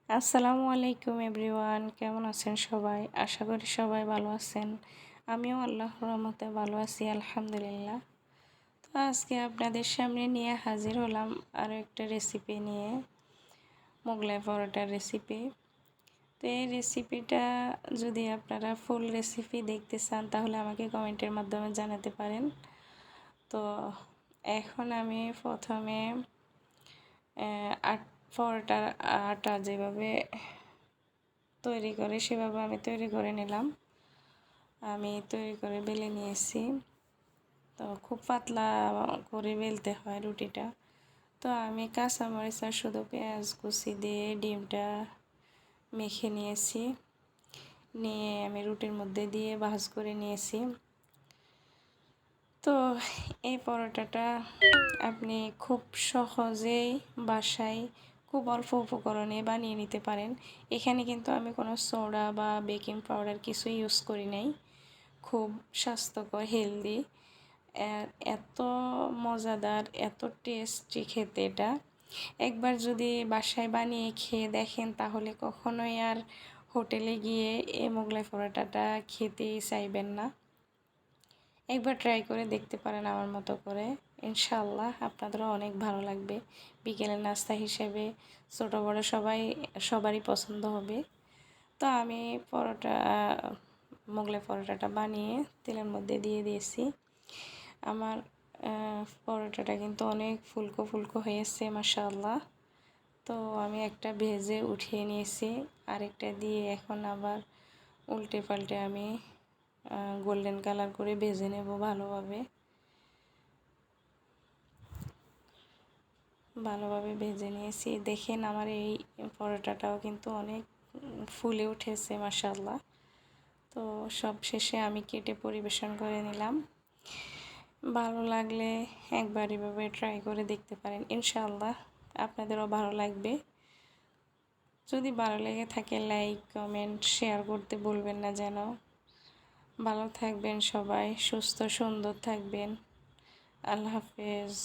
আসসালামু আলাইকুম এভরিওয়ান, কেমন আছেন সবাই? আশা করি সবাই ভালো আছেন। আমিও আল্লাহর রহমতে ভালো আছি, আলহামদুলিল্লাহ। তো আজকে আপনাদের সামনে নিয়ে হাজির হলাম আরও একটা রেসিপি নিয়ে, মোগলাই পরোটার রেসিপি। তো এই রেসিপিটা যদি আপনারা ফুল রেসিপি দেখতে চান তাহলে আমাকে কমেন্টের মাধ্যমে জানাতে পারেন। তো এখন আমি প্রথমে পরোটার আটা যেভাবে তৈরি করে সেভাবে আমি তৈরি করে নিলাম। আমি তৈরি করে বেলে নিয়েছি। তো খুব পাতলা করে বেলতে হয় রুটিটা। তো আমি কাঁচামরিচ আর শুধু পেঁয়াজ কুচি দিয়ে ডিমটা মেখে নিয়েছি, নিয়ে আমি রুটির মধ্যে দিয়ে ভাঁজ করে নিয়েছি। তো এই পরোটাটা আপনি খুব সহজেই বাসায় খুব অল্প উপকরণে বানিয়ে নিতে পারেন। এখানে কিন্তু আমি কোনো সোডা বা বেকিং পাউডার কিছু ইউজ করি নাই। খুব স্বাস্থ্যকর, হেলদি, এত মজাদার, এত টেস্টি খেতে এটা। একবার যদি বাসায় বানিয়ে খেয়ে দেখেন তাহলে কখনোই আর হোটেলে গিয়ে এই মোগলাই পরোটাটা খেতেই চাইবেন না। একবার ট্রাই করে দেখতে পারেন আমার মতো করে, ইনশাআল্লাহ আপনাদেরও অনেক ভালো লাগবে। বিকেলের নাস্তা হিসেবে ছোটো বড়ো সবারই পছন্দ হবে। তো আমি মোগলাই পরোটাটা বানিয়ে তেলের মধ্যে দিয়ে দিয়েছি। আমার পরোটাটা কিন্তু অনেক ফুলকো ফুলকো হয়েছে, মাশাআল্লাহ। তো আমি একটা ভেজে উঠিয়ে নিয়েছি, আরেকটা দিয়ে এখন আবার উল্টে পাল্টে আমি গোল্ডেন কালার করে ভেজে নেব ভালোভাবে ভেজে নিয়েছি। দেখেন আমার এই পরোটাটাও কিন্তু অনেক ফুলে উঠেছে, মাশাআল্লাহ। তো সব শেষে আমি কেটে পরিবেশন করে নিলাম। ভালো লাগলে একবার এভাবে ট্রাই করে দেখতে পারেন, ইনশাআল্লাহ আপনাদেরও ভালো লাগবে। যদি ভালো লেগে থাকে লাইক কমেন্ট শেয়ার করতে ভুলবেন না যেন। ভালো থাকবেন সবাই, সুস্থ সুন্দর থাকবেন। আল্লাহ হাফেজ।